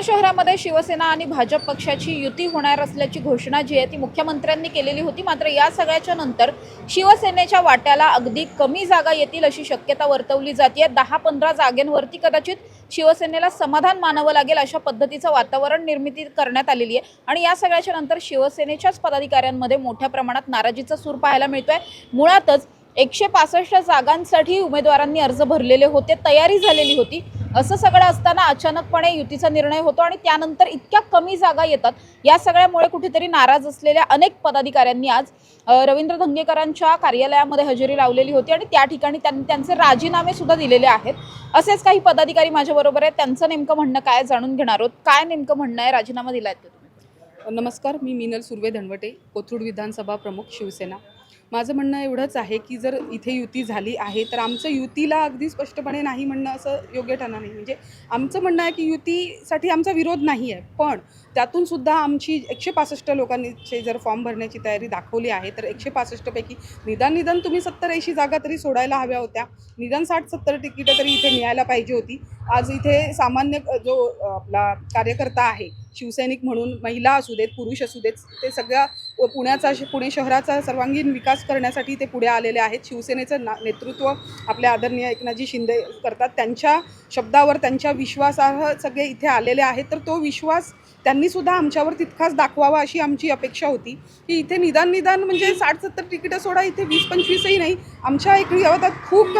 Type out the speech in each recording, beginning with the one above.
शहरामध्ये शिवसेना आणि भाजप पक्षाची युती होणार असल्याची घोषणा जी आहे ती मुख्यमंत्र्यांनी केलेली होती। मात्र या सगळ्याच्या नंतर शिवसेनेच्या वाट्याला अगदी कमी जागा येतील अशी शक्यता वर्तवली जाते। 10-15 जागांवरती कदाचित शिवसेनेला समाधान मानावं लागेल अशा पद्धतीचं वातावरण निर्मिती करण्यात आलेली आहे। आणि या सगळ्याच्या नंतर शिवसेनेच्याच पदाधिकाऱ्यांमध्ये मोठ्या प्रमाणात नाराजीचा सूर पाहायला मिळतोय। मुळातच 165 जागांसाठी उमेदवारांनी अर्ज भरलेले होते, तयारी झालेली होती। असं सगळं असताना अचानकपणे युतीचा निर्णय होतो आणि त्यानंतर इतक्या कमी जागा येतात। या सगळ्यामुळे कुठेतरी नाराज असलेल्या अनेक पदाधिकाऱ्यांनी आज रवींद्र धंगेकरांच्या कार्यालयामध्ये हजेरी लावलेली होती आणि त्या ठिकाणी त्यांचे राजीनामे सुद्धा दिलेले आहेत। असेच काही पदाधिकारी माझ्याबरोबर आहेत, त्यांचं नेमकं म्हणणं काय जाणून घेणार आहोत। काय नेमकं म्हणणं आहे, राजीनामा दिलाय का तुम्ही? नमस्कार, मी मीनल सुर्वे धनवटे, कोथरूड विधानसभा प्रमुख शिवसेना। माझं म्हणणं एवढंच आहे की जर इथे युती झाली आहे तर आमचं युतीला अगदी स्पष्टपणे नाही म्हणणं असं योग्य ठरणार नाही। म्हणजे आमचं म्हणणं आहे की युतीसाठी आमचा विरोध नाही आहे, पण त्यातून सुद्धा आमची 165 लोकांनी जर फॉर्म भरण्याची तयारी दाखवली आहे तर 165 पैकी निदान तुम्ही 70-80 जागा तरी सोडायला हव्या होत्या। निदान 60-70 तिकीटं तरी इथे मिळायला पाहिजे होती। आज इथे सामान्य जो आपला कार्यकर्ता आहे, शिवसैनिक म्हणून महिला असू देत पुरुष असू देत, ते सगळ्या पुणे शहराचा सर्वांगीण विकास करण्यासाठी ते पुढे आलेले आहेत। शिवसेनेचं नेतृत्व आपले आदरणीय एकनाथजी शिंदे करतात, त्यांच्या शब्दावर त्यांच्या विश्वासार्ह सगळे इथे आलेले आहेत। तर तो विश्वास त्यांनी सुद्धा आमच्यावर तितकाच दाखवावा अशी आमची अपेक्षा होती की इथे निदान म्हणजे 60-70 तिकीटं सोडा, इथे 20-25ही नाही, आमच्या इकडे गावात खूप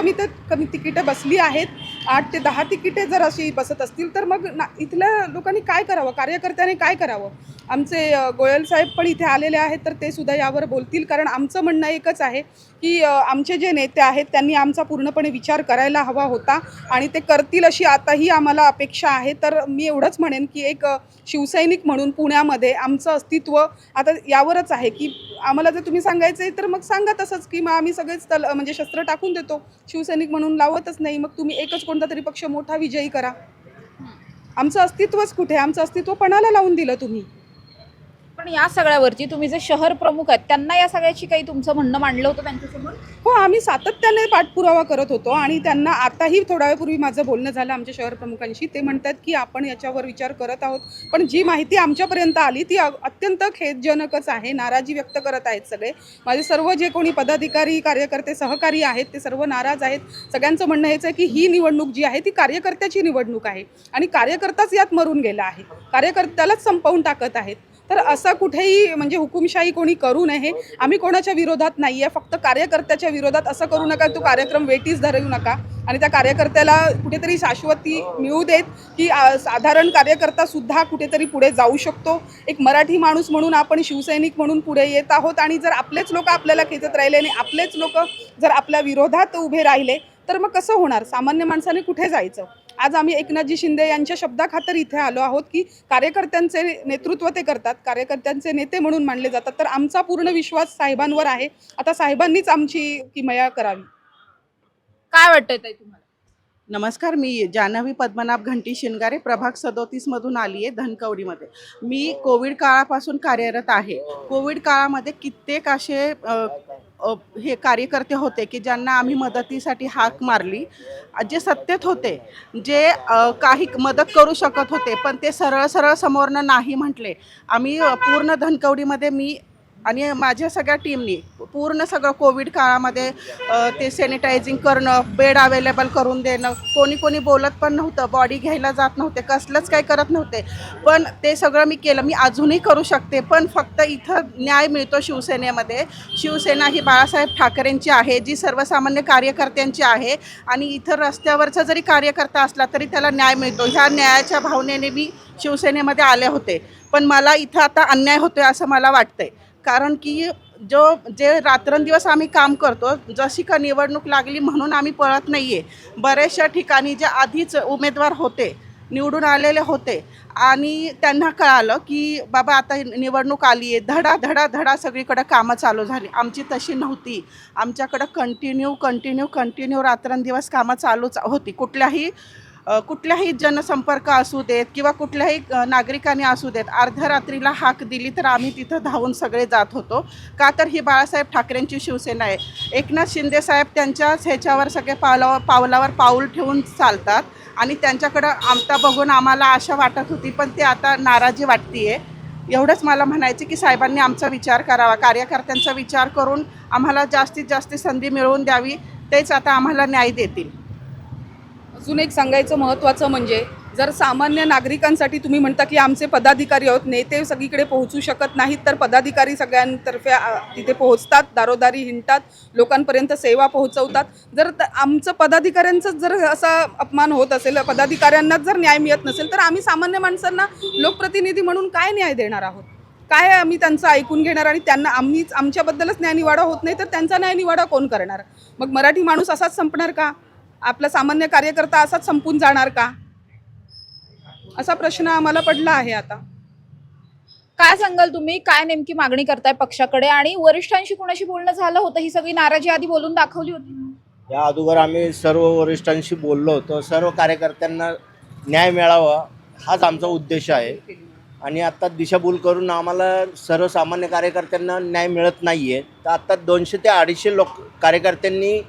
कमी तिकीटं बसली आहेत। 8 ते 10 तिकीटे जर अशी बसत असतील तर मग इथल्या लोकांनी काय करावं, कार्यकर्त्याने काय करावं? आमचे गोयल साहेब पण इथे आलेले आहेत तर ते सुद्धा यावर बोलतील, कारण आमचं म्हणणं एकच आहे की आमचे जे नेते आहेत त्यांनी आमचा पूर्णपणे विचार करायला हवा होता आणि ते करतील अशी आताही आम्हाला अपेक्षा आहे। तर मी एवढंच म्हणेन की एक शिवसैनिक म्हणून पुण्यामध्ये आमचं अस्तित्व आता यावरच आहे की आम्हाला जर तुम्ही सांगायचं आहे तर मग सांगा तसंच की मग आम्ही सगळेच म्हणजे शस्त्र टाकून देतो, शिवसैनिक म्हणून लावतच नाही, मग तुम्ही एकच कोणता तरी पक्ष मोठा विजयी करा। आमचं अस्तित्वच कुठे? आमचं अस्तित्व पणाला लावून दिलं तुम्ही। पण या सगळ्यावरती तुम्ही जे शहर प्रमुख आहेत त्यांना या सगळ्याची काही तुमचं म्हणणं मांडलं होतं त्यांच्यासमोर? हो, आम्ही सातत्याने पाठपुरावा करत होतो आणि त्यांना आताही थोड्या वेळापूर्वी माझं बोलणं झालं आमच्या शहर प्रमुखांशी। ते म्हणतात की आपण याच्यावर विचार करत आहोत, पण जी माहिती आमच्यापर्यंत आली ती अत्यंत खेदजनकच आहे। नाराजी व्यक्त करत आहेत सगळे, माझे सर्व जे कोणी पदाधिकारी कार्यकर्ते सहकारी आहेत ते सर्व नाराज आहेत। सगळ्यांचं म्हणणं हेच आहे की ही निवडणूक जी आहे ती कार्यकर्त्याची निवडणूक आहे आणि कार्यकर्ताच यात मरून गेला आहे, कार्यकर्त्यालाच संपवून टाकत आहेत। तर असं कुठेही म्हणजे हुकुमशाही कोणी करू नये। आम्ही कोणाच्या विरोधात नाही आहे, फक्त कार्यकर्त्याच्या विरोधात असं करू नका, तो कार्यक्रम वेटीस धरू नका आणि त्या कार्यकर्त्याला कुठेतरी शाश्वती मिळू देत की साधारण कार्यकर्तासुद्धा कुठेतरी पुढे जाऊ शकतो। एक मराठी माणूस म्हणून आपण शिवसैनिक म्हणून पुढे येत आहोत आणि जर आपलेच लोक आपल्याला खेचत राहिले आणि आपलेच लोक जर आपल्या विरोधात उभे राहिले तर मग कसं होणार? सामान्य माणसाने कुठे जायचं? आज आम्ही एकनाथजी शिंदे यांच्या शब्दाखातर इथे आलो आहोत की कार्यकर्त्यांचे नेतृत्व ते करतात, कार्यकर्त्यांचे नेते म्हणून मानले जातात। तर आमचा पूर्ण विश्वास साहेबांवर आहे, आता साहेबांनीच आमची किमया करावी। काय वाटतंय ताई तुम्हाला? नमस्कार, मी जान्हवी पद्मनाभ घंटी शिनगारे, प्रभाग 37 मधून आली आहे, धनकवडीमध्ये। मी कोविड काळापासून कार्यरत आहे। कोविड काळामध्ये कित्येक असे हे कार्यकर्ते होते की ज्यांना आम्ही मदतीसाठी हाक मारली, जे सत्तेत होते, जे काही मदत करू शकत होते, पण ते सरळ समोरनं नाही म्हटले। आम्ही पूर्ण धनकवडीमध्ये मी आणि माझ्या सगळ्या टीमनी पूर्ण सगळं कोविड काळामध्ये ते सॅनिटायझिंग करणं, बेड अवेलेबल करून देणं, कोणी बोलत पण नव्हतं, बॉडी घ्यायला जात नव्हते, कसलंच काही करत नव्हते, पण ते सगळं मी केलं। मी अजूनही करू शकते, पण फक्त इथं न्याय मिळतो शिवसेनेमध्ये। शिवसेना ही बाळासाहेब ठाकरेंची आहे, जी सर्वसामान्य कार्यकर्त्यांची आहे आणि इथं रस्त्यावरचा जरी कार्यकर्ता असला तरी त्याला न्याय मिळतो। ह्या न्यायाच्या भावनेने मी शिवसेनेमध्ये आले होते, पण मला इथं आता अन्याय होतोय असं मला वाटतंय, कारण की जे रात्रंदिवस आम्ही काम करतो, जशी का निवडणूक लागली म्हणून आम्ही पळत नाही आहे। बऱ्याचशा ठिकाणी जे आधीच उमेदवार होते, निवडून आलेले होते आणि त्यांना कळालं की बाबा आता निवडणूक आली आहे, धडा सगळीकडे कामं चालू झाली। आमची तशी नव्हती, आमच्याकडं कंटिन्यू रात्रंदिवस कामं चालूच होती। कुठल्याही कुठल्याही जनसंपर्क असू देत किंवा कुठल्याही नागरिकांनी असू देत, अर्ध्या रात्रीला हाक दिली तर आम्ही तिथं धावून सगळे जात होतो. का तर ही बाळासाहेब ठाकरेंची शिवसेना आहे. एकनाथ शिंदेसाहेब त्यांच्याच ह्याच्यावर सगळे पावलावर पाऊल ठेवून चालतात आणि त्यांच्याकडं आमता बघून आम्हाला आशा वाटत होती, पण ते आता नाराजी वाटते. एवढंच मला म्हणायचं की साहेबांनी आमचा विचार करावा, कार्यकर्त्यांचा विचार करून आम्हाला जास्तीत जास्त संधी मिळवून द्यावी, तेच आता आम्हाला न्याय देतील. अजून एक सांगायचं महत्त्वाचं म्हणजे जर सामान्य नागरिकांसाठी तुम्ही म्हणता की आमचे पदाधिकारी आहोत, नेते सगळीकडे पोहोचू शकत नाहीत, तर पदाधिकारी सगळ्यांतर्फे तिथे पोहोचतात, दारोदारी हिंडतात, लोकांपर्यंत सेवा पोहोचवतात. जर आमचं पदाधिकाऱ्यांचाच जर असा अपमान होत असेल, पदाधिकाऱ्यांनाच जर न्याय मिळत नसेल, तर आम्ही सामान्य माणसांना लोकप्रतिनिधी म्हणून काय न्याय देणार आहोत? काय आम्ही त्यांचं ऐकून घेणार आणि त्यांना आमच्याबद्दलच न्यायनिवाडा होत नाही तर त्यांचा न्यायनिवाडा कोण करणार? मग मराठी माणूस असाच संपणार का? आपला सामान्य कार्यकर्ता असाच संपून जाणार का? असा प्रश्न आम्हाला पडला आहे. आता काय सांगाल तुम्ही, काय नेमकी मागणी करताय पक्षाकडे आणि वरिष्ठांशी कोणाशी बोलणं झालं होतं? ही सगळी नाराजी आधी बोलून दाखवली होती. या अगोदर आम्ही सर्व वरिष्ठांशी बोललो होतो. सर्व कार्यकर्त्यांना न्याय मिळावा हाच आमचा उद्देश आहे आणि आत्ता दिशाभूल करून आम्हाला सर्वसामान्य कार्यकर्त्यांना न्याय मिळत नाही आहे. तर आत्ता 200 ते 250 कार्यकर्त्यांनी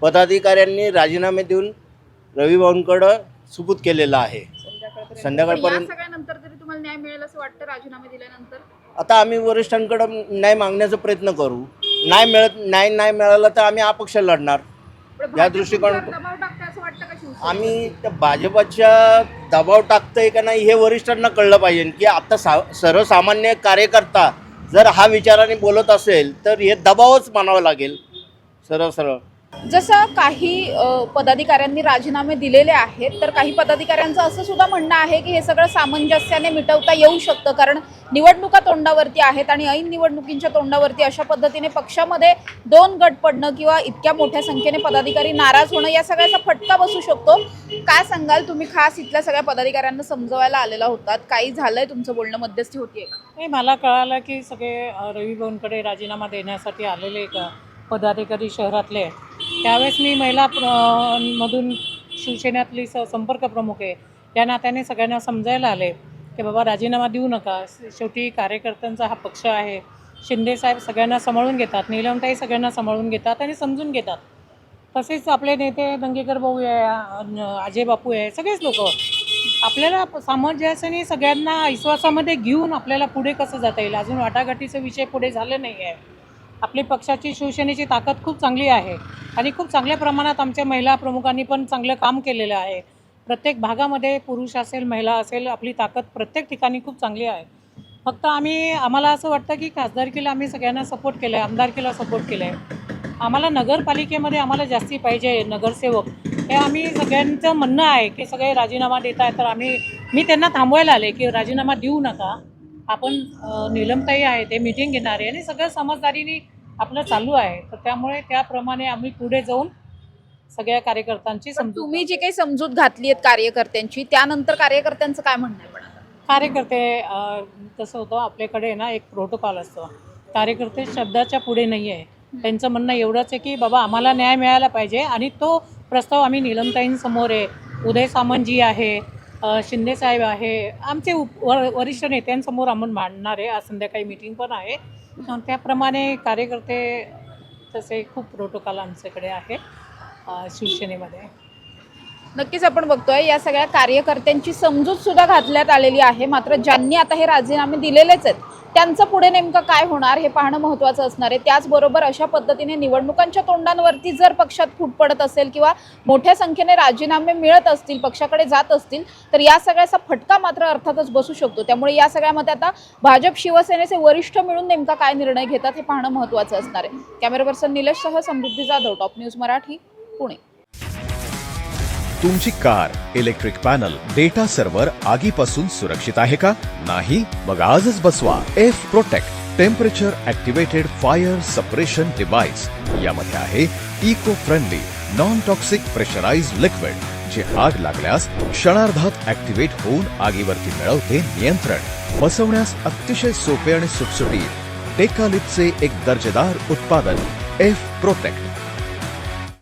पदाधिकाऱ्यांनी राजीनामे देऊन रविभाऊंकडं सुपूत केलेला आहे. संध्याकाळपर्यंत सगळ्यानंतर तरी तुम्हाला न्याय मिळेल असं वाटतं राजीनामे दिल्यानंतर? आता आम्ही वरिष्ठांकडं न्याय मागण्याचा प्रयत्न करू. नाही मिळालं तर आम्ही अपक्ष लढणार. या दृष्टिकोन आम्ही त्या भाजपच्या दबाव टाकतंय का नाही हे वरिष्ठांना कळलं पाहिजे की आता सर्वसामान्य कार्यकर्ता जर हा विचाराने बोलत असेल तर हे दबावच मानावं लागेल सरळ. जसं काही पदाधिकाऱ्यांनी राजीनामे दिलेले आहेत, तर काही पदाधिकाऱ्यांचं असं सुद्धा म्हणणं आहे की हे सगळं सामंजस्याने मिटवता येऊ शकतं, कारण निवडणुका तोंडावरती आहेत आणि ऐन निवडणुकींच्या तोंडावरती अशा पद्धतीने पक्षामध्ये 2 गट पडणं किंवा इतक्या मोठ्या संख्येने पदाधिकारी नाराज होणं या सगळ्याचा फटका बसू शकतो. काय सांगाल तुम्ही? खास इथल्या सगळ्या पदाधिकाऱ्यांना समजवायला आलेला होतात, काही झालंय तुमचं बोलणं, मध्यस्थी होतीये का? नाही, मला कळालं की सगळे रविभाऊंकडे राजीनामा देण्यासाठी आलेले पदाधिकारी शहरातले. त्यावेळेस मी महिला मधून शिवसेनेतली संपर्क प्रमुख आहे, या नात्याने सगळ्यांना समजायला आले की बाबा राजीनामा देऊ नका. शेवटी कार्यकर्त्यांचा हा पक्ष आहे. शिंदेसाहेब सगळ्यांना सांभाळून घेतात, नीलमताई सगळ्यांना सांभाळून घेतात आणि समजून घेतात. तसेच आपले नेते दंगेकर भाऊ आहे, अजय बापू आहे, सगळेच लोक आपल्याला सामंजस्याने सगळ्यांना विश्वासामध्ये घेऊन आपल्याला पुढे कसं जाता येईल. अजून वाटाघाटीचा विषय पुढे झाले नाही आहे. आपली पक्षाची शिवसेनेची ताकद खूप चांगली आहे आणि खूप चांगल्या प्रमाणात आमच्या महिला प्रमुखांनी पण चांगलं काम केलेलं आहे. प्रत्येक भागामध्ये पुरुष असेल महिला असेल, आपली ताकद प्रत्येक ठिकाणी खूप चांगली आहे. फक्त आम्हाला असं वाटतं की खासदारकीला आम्ही सगळ्यांना सपोर्ट केलं आहे, आमदारकीला सपोर्ट केलं आहे. आम्हाला नगरपालिकेमध्ये आम्हाला जास्ती पाहिजे नगरसेवक, हे आम्ही सगळ्यांचं म्हणणं आहे की सगळे राजीनामा देत आहे. तर मी त्यांना थांबवायला आले की राजीनामा देऊ नका, आपण नीलमताई आहे ते मीटिंग घेणार आहे आणि सगळं समजदारीने आपलं चालू आहे. तर त्यामुळे त्याप्रमाणे आम्ही पुढे जाऊन सगळ्या कार्यकर्त्यांची समजूत. तुम्ही जी काही समजूत घातली आहेत कार्यकर्त्यांची, त्यानंतर कार्यकर्त्यांचं काय म्हणणं आहे? पण कार्यकर्ते कसं होतं, आपल्याकडे ना एक प्रोटोकॉल असतो. कार्यकर्ते शब्दाच्या पुढे नाही आहे. त्यांचं म्हणणं एवढंच आहे की बाबा आम्हाला न्याय मिळायला पाहिजे आणि तो प्रस्ताव आम्ही नीलमताईंसमोर आहे, उदय सामंतजी आहे, शिंदेसाहेब आहे, आमचे वरिष्ठ नेत्यांसमोर आम्ही मांडणार आहे. आज संध्याकाळी मीटिंग पण आहे. त्याप्रमाणे कार्यकर्ते तसे खूप प्रोटोकॉल आमच्याकडे आहे शिवसेनेमध्ये. नक्कीच आपण बघतोय या सगळ्या कार्यकर्त्यांची समजूत सुद्धा घातल्यात आलेली आहे. मात्र ज्यांनी आता हे राजीनामे दिलेलेच आहेत त्यांचं पुढे नेमकं काय होणार हे पाहणं महत्त्वाचं असणार आहे. त्याचबरोबर अशा पद्धतीने निवडणुकांच्या तोंडांवरती जर पक्षात फूट पडत असेल किंवा मोठ्या संख्येने राजीनामे मिळत असतील, पक्षाकडे जात असतील, तर या सगळ्याचा फटका मात्र अर्थातच बसू शकतो. त्यामुळे या सगळ्यामध्ये आता भाजप शिवसेनेचे वरिष्ठ मिळून नेमका काय निर्णय घेतात हे पाहणं महत्त्वाचं असणार आहे. कॅमेरा पर्सन निलेशसह समृद्धी जाधव, टॉप न्यूज मराठी, पुणे. तुमची car, electric panel, data server आगीपासून सुरक्षित आहे का? नाही? मग आजच बसवा F protect temperature activated fire suppression device. यामध्ये आहे eco friendly non toxic pressurised liquid, जे आग लागल्यास क्षणार्धात ॲक्टिवेट होऊन आगीवरती मिळवते नियंत्रण. बसवण्यास अतिशय सोपे आणि सुटसुटीत टेकालिपचे एक दर्जेदार उत्पादन एफ प्रोटेक्ट.